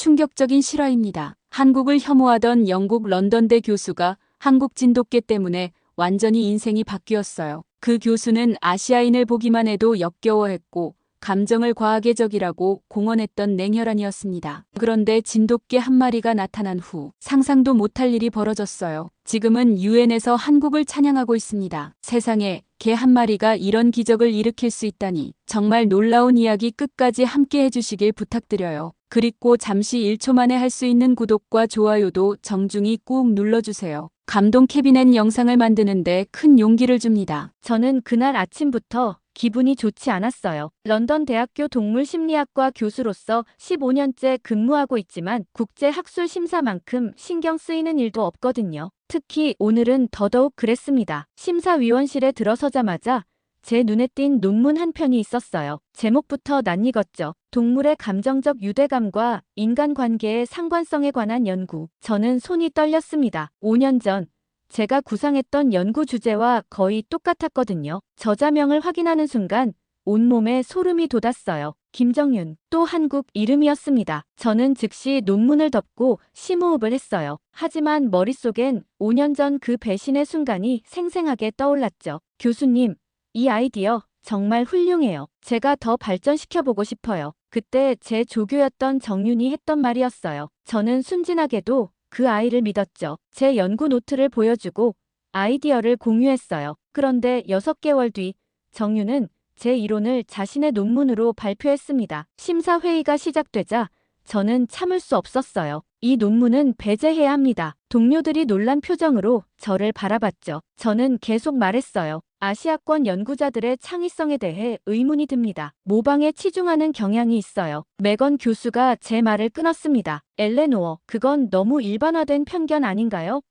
충격적인 실화입니다. 한국을 혐오하던 영국 런던대 교수가 한국 진돗개 때문에 완전히 인생이 바뀌었어요. 그 교수는 아시아인을 보기만 해도 역겨워했고 감정을 과하게 적이라고 공언했던 냉혈한이었습니다. 그런데 진돗개 한 마리가 나타난 후 상상도 못할 일이 벌어졌어요. 지금은 유엔에서 한국을 찬양하고 있습니다. 세상에 개 한 마리가 이런 기적을 일으킬 수 있다니 정말 놀라운 이야기 끝까지 함께 해주시길 부탁드려요. 그리고 잠시 1초 만에 할 수 있는 구독과 좋아요도 정중히 꾹 눌러주세요. 감동 캐비넷 영상을 만드는데 큰 용기를 줍니다. 저는 그날 아침부터 기분이 좋지 않았어요. 런던 대학교 동물심리학과 교수로서 15년째 근무하고 있지만 국제학술 심사만큼 신경 쓰이는 일도 없거든요. 특히 오늘은 더더욱 그랬습니다. 심사위원실에 들어서자마자 제 눈에 띈 논문 한 편이 있었어요. 제목부터 낯익었죠. 동물의 감정적 유대감과 인간관계의 상관성에 관한 연구. 저는 손이 떨렸습니다. 5년 전 제가 구상했던 연구 주제와 거의 똑같았거든요. 저자명을 확인하는 순간 온몸에 소름이 돋았어요. 김정윤, 또 한국 이름이었습니다. 저는 즉시 논문을 덮고 심호흡을 했어요. 하지만 머릿속엔 5년 전 그 배신의 순간이 생생하게 떠올랐죠. 교수님, 이 아이디어 정말 훌륭해요. 제가 더 발전시켜보고 싶어요. 그때 제 조교였던 정윤이 했던 말이었어요. 저는 순진하게도 그 아이를 믿었죠. 제 연구 노트를 보여주고 아이디어를 공유했어요. 그런데 6개월 뒤 정윤은 제 이론을 자신의 논문으로 발표했습니다. 심사회의가 시작되자 저는 참을 수 없었어요. 이 논문은 배제해야 합니다. 동료들이 놀란 표정으로 저를 바라봤죠. 저는 계속 말했어요. 아시아권 연구자들의 창의성에 대해 의문이 듭니다. 모방에 치중하는 경향이 있어요. 매건 교수가 제 말을 끊었습니다. 엘레노어, 그건 너무 일반화된 편견 아닌가요?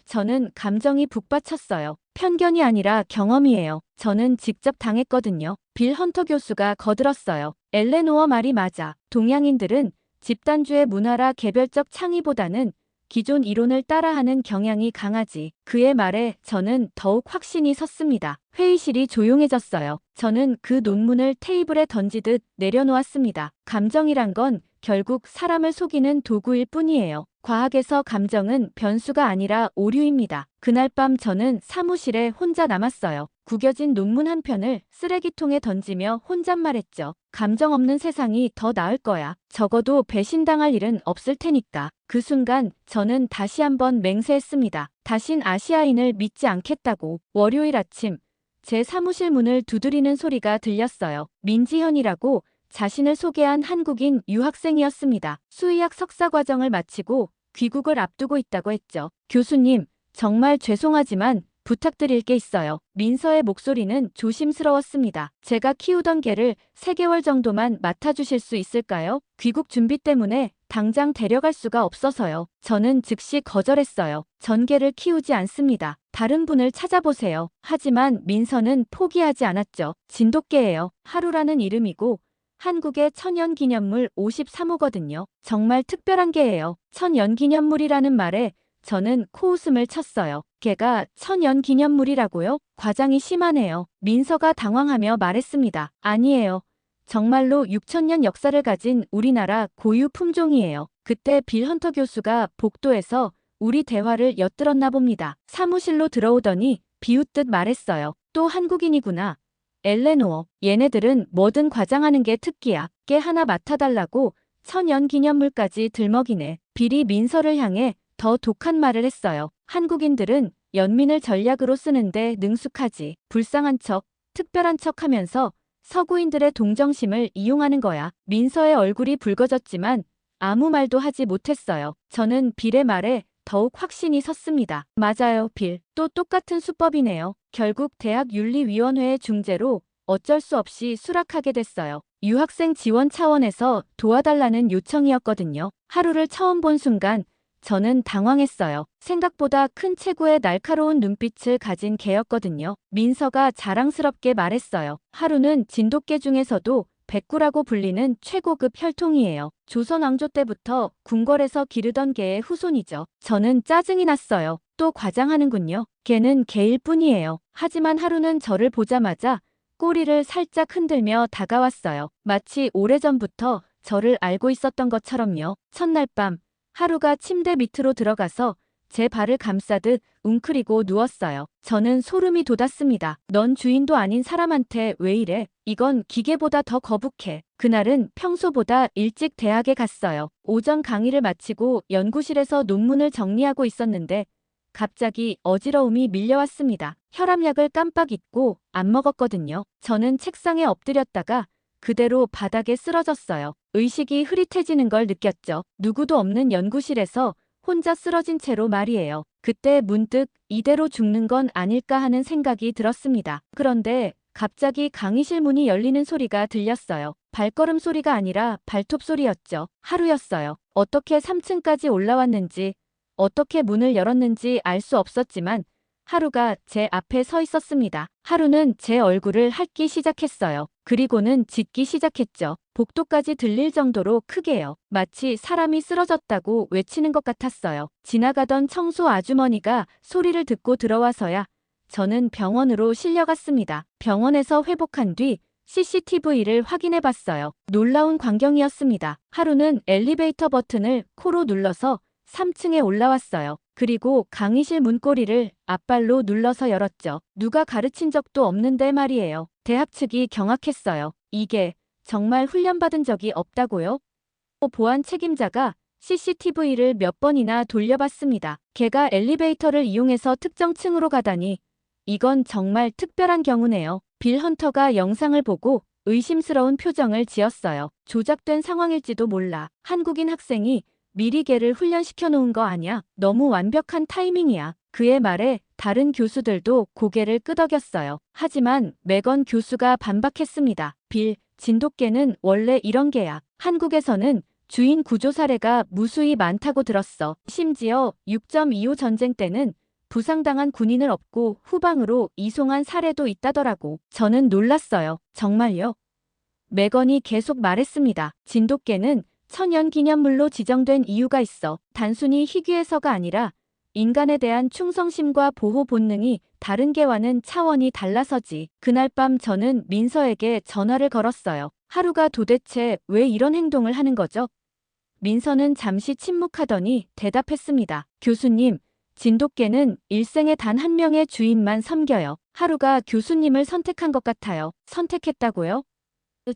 저는 감정이 북받쳤어요. 편견이 아니라 경험이에요. 저는 직접 당했거든요. 빌 헌터 교수가 거들었어요. 엘레노어 말이 맞아. 동양인들은 집단주의 문화라 개별적 창의보다는 기존 이론을 따라하는 경향이 강하지. 그의 말에 저는 더욱 확신이 섰습니다. 회의실이 조용해졌어요. 저는 그 논문을 테이블에 던지듯 내려놓았습니다. 감정이란 건 결국 사람을 속이는 도구일 뿐이에요. 과학에서 감정은 변수가 아니라 오류입니다. 그날 밤 저는 사무실에 혼자 남았어요. 구겨진 논문 한 편을 쓰레기통에 던지며 혼잣말했죠. 감정 없는 세상이 더 나을 거야. 적어도 배신당할 일은 없을 테니까. 그 순간 저는 다시 한번 맹세했습니다. 다신 아시아인을 믿지 않겠다고. 월요일 아침 제 사무실 문을 두드리는 소리가 들렸어요. 민지현이라고 자신을 소개한 한국인 유학생이었습니다. 수의학 석사 과정을 마치고 귀국을 앞두고 있다고 했죠. 교수님, 정말 죄송하지만 부탁드릴 게 있어요. 민서의 목소리는 조심스러웠습니다. 제가 키우던 개를 3개월 정도만 맡아주실 수 있을까요? 귀국 준비 때문에 당장 데려갈 수가 없어서요. 저는 즉시 거절했어요. 전 개를 키우지 않습니다. 다른 분을 찾아보세요. 하지만 민서는 포기하지 않았죠. 진돗개예요. 하루라는 이름이고 한국의 천연기념물 53호거든요. 정말 특별한 개예요. 천연기념물이라는 말에 저는 코웃음을 쳤어요. 개가 천연기념물이라고요? 과장이 심하네요. 민서가 당황하며 말했습니다. 아니에요. 정말로 6,000년 역사를 가진 우리나라 고유 품종이에요. 그때 빌 헌터 교수가 복도에서 우리 대화를 엿들었나 봅니다. 사무실로 들어오더니 비웃듯 말했어요. 또 한국인이구나. 엘레노어, 얘네들은 뭐든 과장하는 게 특기야. 개 하나 맡아달라고 천연기념물까지 들먹이네. 빌이 민서를 향해 더 독한 말을 했어요. 한국인들은 연민을 전략으로 쓰는데 능숙하지. 불쌍한 척, 특별한 척 하면서 서구인들의 동정심을 이용하는 거야. 민서의 얼굴이 붉어졌지만 아무 말도 하지 못했어요. 저는 빌의 말에 더욱 확신이 섰습니다. 맞아요, 빌. 또 똑같은 수법이네요. 결국 대학윤리위원회의 중재로 어쩔 수 없이 수락하게 됐어요. 유학생 지원 차원에서 도와달라는 요청이었거든요. 하루를 처음 본 순간 저는 당황했어요. 생각보다 큰 체구의 날카로운 눈빛을 가진 개였거든요. 민서가 자랑스럽게 말했어요. 하루는 진돗개 중에서도 백구라고 불리는 최고급 혈통이에요. 조선 왕조 때부터 궁궐에서 기르던 개의 후손이죠. 저는 짜증이 났어요. 또 과장하는군요. 개는 개일 뿐이에요. 하지만 하루는 저를 보자마자 꼬리를 살짝 흔들며 다가왔어요. 마치 오래전부터 저를 알고 있었던 것처럼요. 첫날 밤, 하루가 침대 밑으로 들어가서 제 발을 감싸듯 웅크리고 누웠어요. 저는 소름이 돋았습니다. 넌 주인도 아닌 사람한테 왜 이래? 이건 기계보다 더 거북해. 그날은 평소보다 일찍 대학에 갔어요. 오전 강의를 마치고 연구실에서 논문을 정리하고 있었는데 갑자기 어지러움이 밀려왔습니다. 혈압약을 깜빡 잊고 안 먹었거든요. 저는 책상에 엎드렸다가 그대로 바닥에 쓰러졌어요. 의식이 흐릿해지는 걸 느꼈죠. 누구도 없는 연구실에서 혼자 쓰러진 채로 말이에요. 그때 문득 이대로 죽는 건 아닐까 하는 생각이 들었습니다. 그런데 갑자기 강의실 문이 열리는 소리가 들렸어요. 발걸음 소리가 아니라 발톱 소리였죠. 하루였어요. 어떻게 3층까지 올라왔는지, 어떻게 문을 열었는지 알 수 없었지만 하루가 제 앞에 서 있었습니다. 하루는 제 얼굴을 핥기 시작했어요. 그리고는 짖기 시작했죠. 복도까지 들릴 정도로 크게요. 마치 사람이 쓰러졌다고 외치는 것 같았어요. 지나가던 청소 아주머니가 소리를 듣고 들어와서야 저는 병원으로 실려갔습니다. 병원에서 회복한 뒤 CCTV를 확인해 봤어요. 놀라운 광경이었습니다. 하루는 엘리베이터 버튼을 코로 눌러서 3층에 올라왔어요. 그리고 강의실 문고리를 앞발로 눌러서 열었죠. 누가 가르친 적도 없는데 말이에요. 대학 측이 경악했어요. 이게 정말 훈련받은 적이 없다고요? 보안 책임자가 CCTV를 몇 번이나 돌려봤습니다. 걔가 엘리베이터를 이용해서 특정 층으로 가다니 이건 정말 특별한 경우네요. 빌 헌터가 영상을 보고 의심스러운 표정을 지었어요. 조작된 상황일지도 몰라. 한국인 학생이 미리 걔를 훈련시켜 놓은 거 아냐? 너무 완벽한 타이밍이야. 그의 말에 다른 교수들도 고개를 끄덕였어요. 하지만 매건 교수가 반박했습니다. 빌, 진돗개는 원래 이런 개야. 한국에서는 주인 구조 사례가 무수히 많다고 들었어. 심지어 6.25 전쟁 때는 부상당한 군인을 업고 후방으로 이송한 사례도 있다더라고. 저는 놀랐어요. 정말요? 매건이 계속 말했습니다. 진돗개는 천연기념물로 지정된 이유가 있어. 단순히 희귀해서가 아니라 인간에 대한 충성심과 보호 본능이 다른 개와는 차원이 달라서지. 그날 밤 저는 민서에게 전화를 걸었어요. 하루가 도대체 왜 이런 행동을 하는 거죠? 민서는 잠시 침묵하더니 대답했습니다. 교수님, 진돗개는 일생에 단 한 명의 주인만 섬겨요. 하루가 교수님을 선택한 것 같아요. 선택했다고요?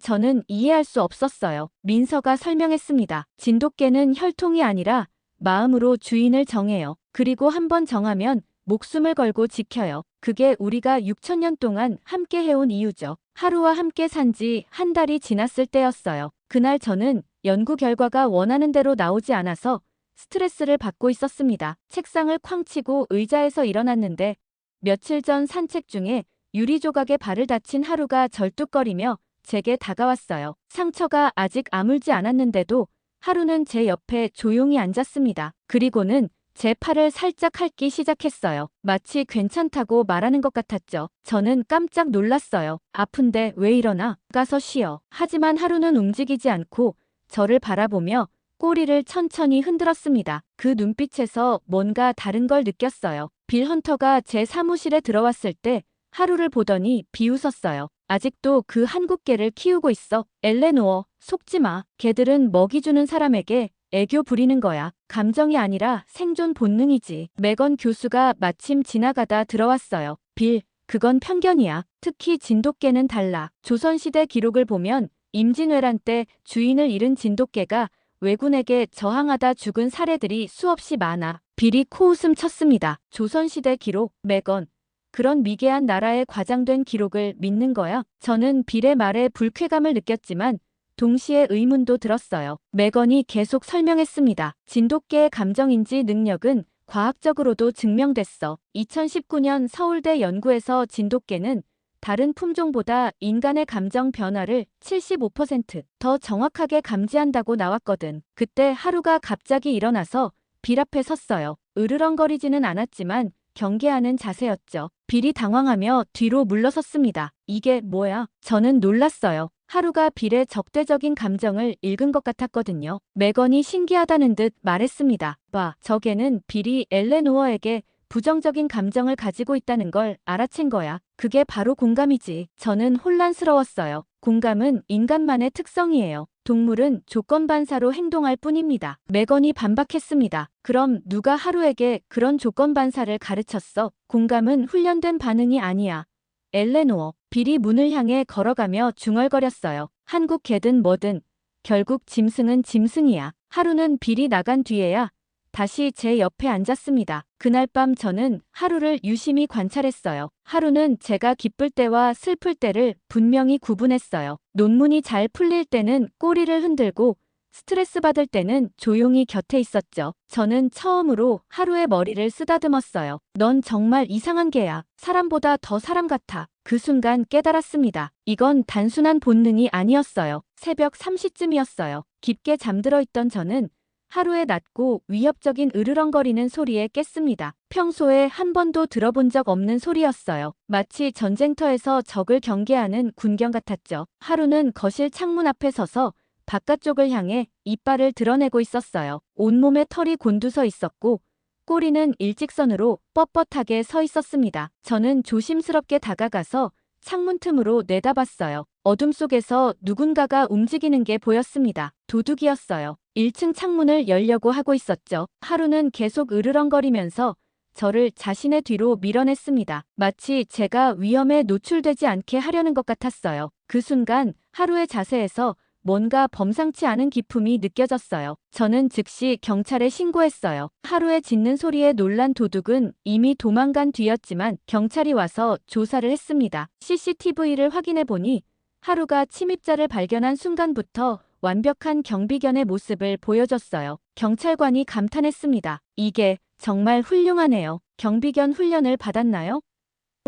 저는 이해할 수 없었어요. 민서가 설명했습니다. 진돗개는 혈통이 아니라 마음으로 주인을 정해요. 그리고 한번 정하면 목숨을 걸고 지켜요. 그게 우리가 6,000년 동안 함께 해온 이유죠. 하루와 함께 산 지 한 달이 지났을 때였어요. 그날 저는 연구 결과가 원하는 대로 나오지 않아서 스트레스를 받고 있었습니다. 책상을 쾅 치고 의자에서 일어났는데 며칠 전 산책 중에 유리 조각에 발을 다친 하루가 절뚝거리며 제게 다가왔어요. 상처가 아직 아물지 않았는데도 하루는 제 옆에 조용히 앉았습니다. 그리고는 제 팔을 살짝 핥기 시작했어요. 마치 괜찮다고 말하는 것 같았죠. 저는 깜짝 놀랐어요. 아픈데 왜 이러나? 가서 쉬어. 하지만 하루는 움직이지 않고 저를 바라보며 꼬리를 천천히 흔들었습니다. 그 눈빛에서 뭔가 다른 걸 느꼈어요. 빌 헌터가 제 사무실에 들어왔을 때 하루를 보더니 비웃었어요. 아직도 그 한국 개를 키우고 있어. 엘레노어, 속지 마. 개들은 먹이 주는 사람에게 애교 부리는 거야. 감정이 아니라 생존 본능이지. 매건 교수가 마침 지나가다 들어왔어요. 빌, 그건 편견이야. 특히 진돗개는 달라. 조선시대 기록을 보면 임진왜란 때 주인을 잃은 진돗개가 왜군에게 저항하다 죽은 사례들이 수없이 많아. 빌이 코웃음 쳤습니다. 조선시대 기록, 매건. 그런 미개한 나라의 과장된 기록을 믿는 거야? 저는 빌의 말에 불쾌감을 느꼈지만 동시에 의문도 들었어요. 매건이 계속 설명했습니다. 진돗개의 감정인지 능력은 과학적으로도 증명됐어. 2019년 서울대 연구에서 진돗개는 다른 품종보다 인간의 감정 변화를 75%더 정확하게 감지한다고 나왔거든. 그때 하루가 갑자기 일어나서 빌 앞에 섰어요. 으르렁거리지는 않았지만 경계하는 자세였죠. 빌이 당황하며 뒤로 물러섰습니다. 이게 뭐야? 저는 놀랐어요. 하루가 빌의 적대적인 감정을 읽은 것 같았거든요. 매건이 신기하다는 듯 말했습니다. 봐, 저 개는 빌이 엘레노어에게 부정적인 감정을 가지고 있다는 걸 알아챈 거야. 그게 바로 공감이지. 저는 혼란스러웠어요. 공감은 인간만의 특성이에요. 동물은 조건반사로 행동할 뿐입니다. 매건이 반박했습니다. 그럼 누가 하루에게 그런 조건반사를 가르쳤어? 공감은 훈련된 반응이 아니야. 엘레노어, 빌이 문을 향해 걸어가며 중얼거렸어요. 한국 개든 뭐든 결국 짐승은 짐승이야. 하루는 빌이 나간 뒤에야 다시 제 옆에 앉았습니다. 그날 밤 저는 하루를 유심히 관찰했어요. 하루는 제가 기쁠 때와 슬플 때를 분명히 구분했어요. 논문이 잘 풀릴 때는 꼬리를 흔들고 스트레스 받을 때는 조용히 곁에 있었죠. 저는 처음으로 하루의 머리를 쓰다듬었어요. 넌 정말 이상한 개야. 사람보다 더 사람 같아. 그 순간 깨달았습니다. 이건 단순한 본능이 아니었어요. 새벽 3시쯤이었어요. 깊게 잠들어 있던 저는 하루의 낮고 위협적인 으르렁거리는 소리에 깼습니다. 평소에 한 번도 들어본 적 없는 소리였어요. 마치 전쟁터에서 적을 경계하는 군경 같았죠. 하루는 거실 창문 앞에 서서 바깥쪽을 향해 이빨을 드러내고 있었어요. 온몸에 털이 곤두서 있었고 꼬리는 일직선으로 뻣뻣하게 서 있었습니다. 저는 조심스럽게 다가가서 창문 틈으로 내다봤어요. 어둠 속에서 누군가가 움직이는 게 보였습니다. 도둑이었어요. 1층 창문을 열려고 하고 있었죠. 하루는 계속 으르렁거리면서 저를 자신의 뒤로 밀어냈습니다. 마치 제가 위험에 노출되지 않게 하려는 것 같았어요. 그 순간 하루의 자세에서 뭔가 범상치 않은 기품이 느껴졌어요. 저는 즉시 경찰에 신고했어요. 하루에 짖는 소리에 놀란 도둑은 이미 도망간 뒤였지만 경찰이 와서 조사를 했습니다. CCTV를 확인해 보니 하루가 침입자를 발견한 순간부터 완벽한 경비견의 모습을 보여줬어요. 경찰관이 감탄했습니다. 이게 정말 훌륭하네요. 경비견 훈련을 받았나요?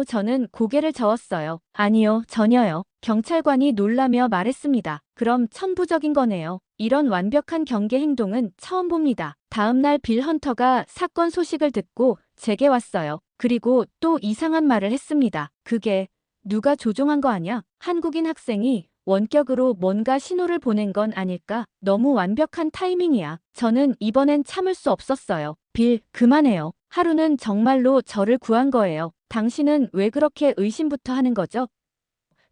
저는 고개를 저었어요. 아니요, 전혀요. 경찰관이 놀라며 말했습니다. 그럼 천부적인 거네요. 이런 완벽한 경계 행동은 처음 봅니다. 다음 날 빌 헌터가 사건 소식을 듣고 제게 왔어요. 그리고 또 이상한 말을 했습니다. 그게 누가 조종한 거 아냐? 한국인 학생이 원격으로 뭔가 신호를 보낸 건 아닐까? 너무 완벽한 타이밍이야. 저는 이번엔 참을 수 없었어요. 빌, 그만해요. 하루는 정말로 저를 구한 거예요. 당신은 왜 그렇게 의심부터 하는 거죠?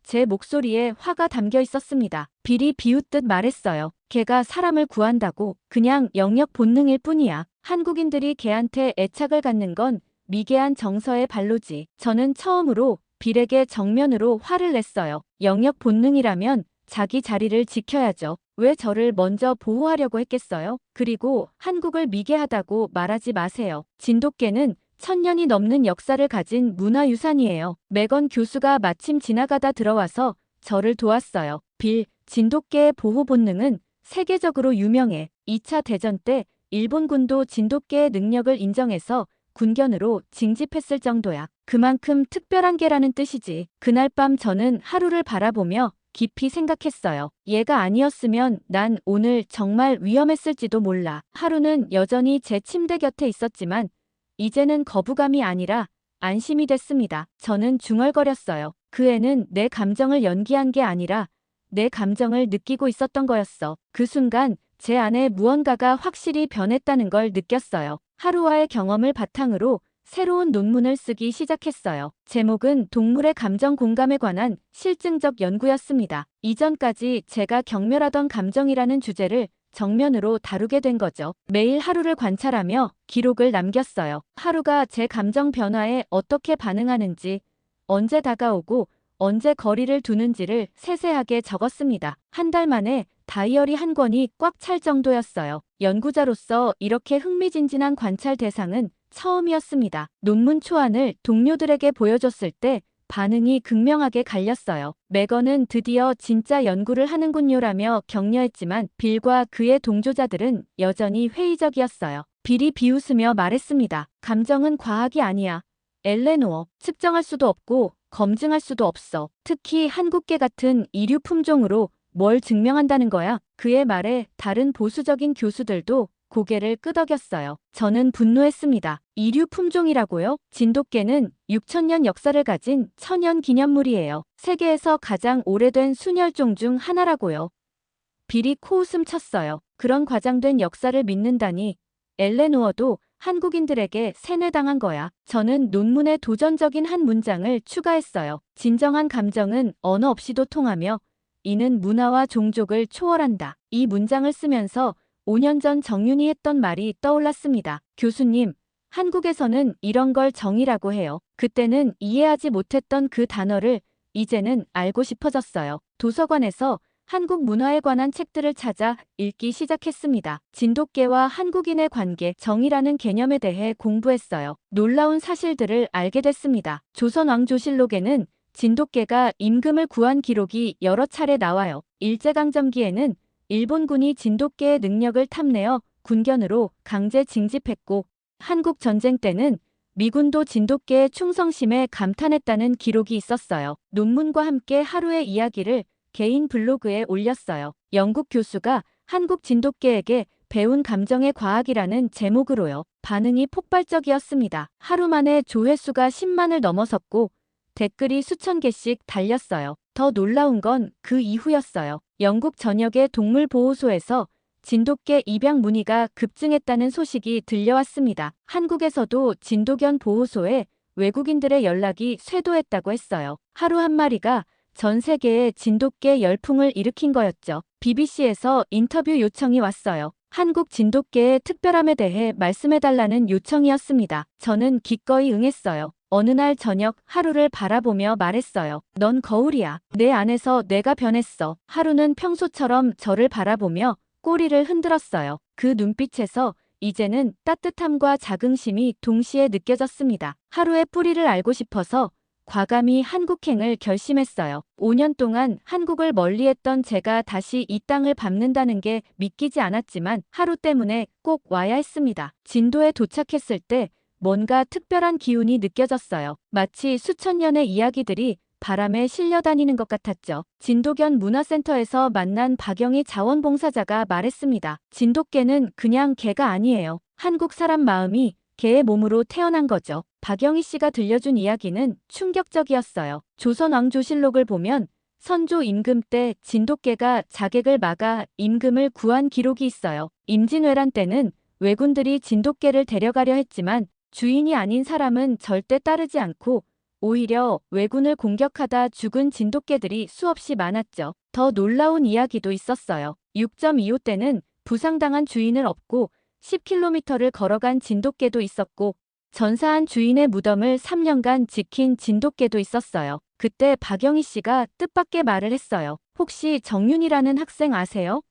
제 목소리에 화가 담겨 있었습니다. 빌이 비웃듯 말했어요. 걔가 사람을 구한다고 그냥 영역 본능일 뿐이야. 한국인들이 걔한테 애착을 갖는 건 미개한 정서의 발로지. 저는 처음으로 빌에게 정면으로 화를 냈어요. 영역 본능이라면 자기 자리를 지켜야죠. 왜 저를 먼저 보호하려고 했겠어요? 그리고 한국을 미개하다고 말하지 마세요. 진돗개는 1000년이 넘는 역사를 가진 문화유산이에요. 매건 교수가 마침 지나가다 들어와서 저를 도왔어요. 빌, 진돗개의 보호 본능은 세계적으로 유명해. 2차 대전 때 일본군도 진돗개의 능력을 인정해서 군견으로 징집했을 정도야. 그만큼 특별한 개라는 뜻이지. 그날 밤 저는 하루를 바라보며 깊이 생각했어요. 얘가 아니었으면 난 오늘 정말 위험했을지도 몰라. 하루는 여전히 제 침대 곁에 있었지만 이제는 거부감이 아니라 안심이 됐습니다. 저는 중얼거렸어요. 그 애는 내 감정을 연기한 게 아니라 내 감정을 느끼고 있었던 거였어. 그 순간 제 안에 무언가가 확실히 변했다는 걸 느꼈어요. 하루와의 경험을 바탕으로 새로운 논문을 쓰기 시작했어요. 제목은 동물의 감정 공감에 관한 실증적 연구였습니다. 이전까지 제가 경멸하던 감정이라는 주제를 정면으로 다루게 된 거죠. 매일 하루를 관찰하며 기록을 남겼어요. 하루가 제 감정 변화에 어떻게 반응하는지, 언제 다가오고 언제 거리를 두는지를 세세하게 적었습니다. 한 달 만에 다이어리 한 권이 꽉 찰 정도였어요. 연구자로서 이렇게 흥미진진한 관찰 대상은 처음이었습니다. 논문 초안을 동료들에게 보여줬을 때 반응이 극명하게 갈렸어요. 매건은 드디어 진짜 연구를 하는군요라며 격려했지만 빌과 그의 동조자들은 여전히 회의적이었어요. 빌이 비웃으며 말했습니다. 감정은 과학이 아니야. 엘레노어, 측정할 수도 없고 검증할 수도 없어. 특히 한국계 같은 이류 품종으로 뭘 증명한다는 거야? 그의 말에 다른 보수적인 교수들도 고개를 끄덕였어요. 저는 분노했습니다. 이류 품종이라고요? 진돗개는 6000년 역사를 가진 천연 기념물이에요. 세계에서 가장 오래된 순혈종 중 하나라고요. 빌이 코웃음 쳤어요. 그런 과장된 역사를 믿는다니. 엘레노어도 한국인들에게 세뇌당한 거야. 저는 논문에 도전적인 한 문장을 추가했어요. 진정한 감정은 언어 없이도 통하며 이는 문화와 종족을 초월한다. 이 문장을 쓰면서 5년 전 정윤이 했던 말이 떠올랐습니다. 교수님, 한국에서는 이런 걸 정이라고 해요. 그때는 이해하지 못했던 그 단어를 이제는 알고 싶어졌어요. 도서관에서 한국 문화에 관한 책들을 찾아 읽기 시작했습니다. 진돗개와 한국인의 관계, 정이라는 개념에 대해 공부했어요. 놀라운 사실들을 알게 됐습니다. 조선 왕조실록에는 진돗개가 임금을 구한 기록이 여러 차례 나와요. 일제강점기에는 일본군이 진돗개의 능력을 탐내어 군견으로 강제 징집했고, 한국 전쟁 때는 미군도 진돗개의 충성심에 감탄했다는 기록이 있었어요. 논문과 함께 하루의 이야기를 개인 블로그에 올렸어요. 영국 교수가 한국 진돗개에게 배운 감정의 과학이라는 제목으로요. 반응이 폭발적이었습니다. 하루 만에 조회수가 10만을 넘어섰고 댓글이 수천 개씩 달렸어요. 더 놀라운 건 그 이후였어요. 영국 전역의 동물보호소에서 진돗개 입양 문의가 급증했다는 소식이 들려왔습니다. 한국에서도 진돗견 보호소에 외국인들의 연락이 쇄도했다고 했어요. 하루 한 마리가 전 세계에 진돗개 열풍을 일으킨 거였죠. BBC에서 인터뷰 요청이 왔어요. 한국 진돗개의 특별함에 대해 말씀해달라는 요청이었습니다. 저는 기꺼이 응했어요. 어느 날 저녁 하루를 바라보며 말했어요. 넌 거울이야. 내 안에서 내가 변했어. 하루는 평소처럼 저를 바라보며 꼬리를 흔들었어요. 그 눈빛에서 이제는 따뜻함과 자긍심이 동시에 느껴졌습니다. 하루의 뿌리를 알고 싶어서 과감히 한국행을 결심했어요. 5년 동안 한국을 멀리했던 제가 다시 이 땅을 밟는다는 게 믿기지 않았지만 하루 때문에 꼭 와야 했습니다. 진도에 도착했을 때 뭔가 특별한 기운이 느껴졌어요. 마치 수천 년의 이야기들이 바람에 실려다니는 것 같았죠. 진돗견 문화센터에서 만난 박영희 자원봉사자가 말했습니다. 진돗개는 그냥 개가 아니에요. 한국 사람 마음이 개의 몸으로 태어난 거죠. 박영희 씨가 들려준 이야기는 충격적이었어요. 조선 왕조실록을 보면 선조 임금 때 진돗개가 자객을 막아 임금을 구한 기록이 있어요. 임진왜란 때는 왜군들이 진돗개를 데려가려 했지만 주인이 아닌 사람은 절대 따르지 않고 오히려 왜군을 공격하다 죽은 진돗개들이 수없이 많았죠. 더 놀라운 이야기도 있었어요. 6.25 때는 부상당한 주인을 업고 10km를 걸어간 진돗개도 있었고 전사한 주인의 무덤을 3년간 지킨 진돗개도 있었어요. 그때 박영희 씨가 뜻밖의 말을 했어요. 혹시 정윤이라는 학생 아세요?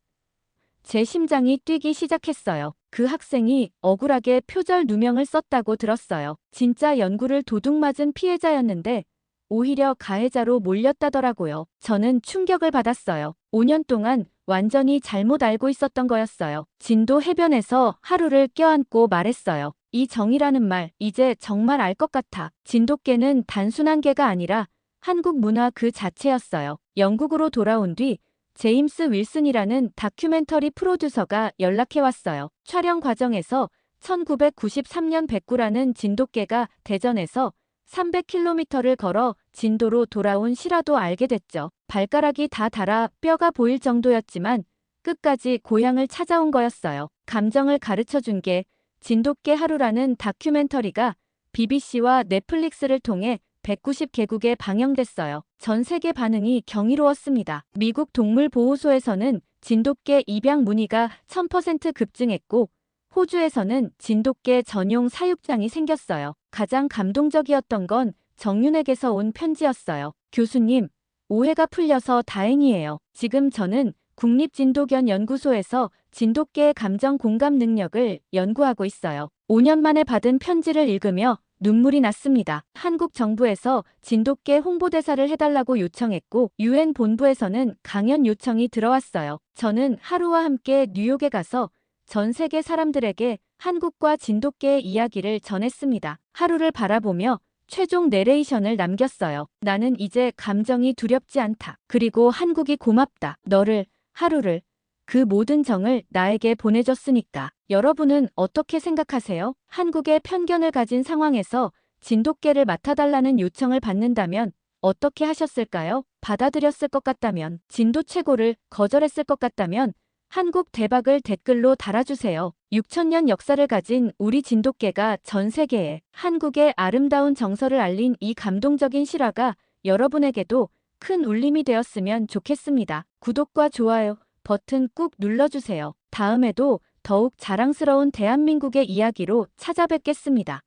제 심장이 뛰기 시작했어요. 그 학생이 억울하게 표절 누명을 썼다고 들었어요. 진짜 연구를 도둑맞은 피해자였는데 오히려 가해자로 몰렸다더라고요. 저는 충격을 받았어요. 5년 동안 완전히 잘못 알고 있었던 거였어요. 진도 해변에서 하루를 껴안고 말했어요. 이 정이라는 말, 이제 정말 알 것 같아. 진돗개는 단순한 개가 아니라 한국 문화 그 자체였어요. 영국으로 돌아온 뒤 제임스 윌슨이라는 다큐멘터리 프로듀서가 연락해왔어요. 촬영 과정에서 1993년 백구라는 진돗개가 대전에서 300km를 걸어 진도로 돌아온 실화도 알게 됐죠. 발가락이 다 닳아 뼈가 보일 정도였지만 끝까지 고향을 찾아온 거였어요. 감정을 가르쳐준 게 진돗개 하루라는 다큐멘터리가 BBC와 넷플릭스를 통해 190개국에 방영됐어요. 전 세계 반응이 경이로웠습니다. 미국 동물보호소에서는 진돗개 입양 문의가 1000% 급증했고 호주에서는 진돗개 전용 사육장이 생겼어요. 가장 감동적이었던 건 정윤에게서 온 편지였어요. 교수님, 오해가 풀려서 다행이에요. 지금 저는 국립진도견연구소에서 진돗개의 감정 공감 능력을 연구하고 있어요. 5년 만에 받은 편지를 읽으며 눈물이 났습니다. 한국 정부에서 진돗개 홍보대사를 해달라고 요청했고 UN 본부에서는 강연 요청이 들어왔어요. 저는 하루와 함께 뉴욕에 가서 전 세계 사람들에게 한국과 진돗개의 이야기를 전했습니다. 하루를 바라보며 최종 내레이션을 남겼어요. 나는 이제 감정이 두렵지 않다. 그리고 한국이 고맙다. 너를, 하루를, 그 모든 정을 나에게 보내줬으니까. 여러분은 어떻게 생각하세요? 한국의 편견을 가진 상황에서 진돗개를 맡아달라는 요청을 받는다면 어떻게 하셨을까요? 받아들였을 것 같다면, 진도 최고를 거절했을 것 같다면 한국 대박을 댓글로 달아주세요. 6000년 역사를 가진 우리 진돗개가 전 세계에 한국의 아름다운 정서를 알린 이 감동적인 실화가 여러분에게도 큰 울림이 되었으면 좋겠습니다. 구독과 좋아요 버튼 꾹 눌러주세요. 다음에도 더욱 자랑스러운 대한민국의 이야기로 찾아뵙겠습니다.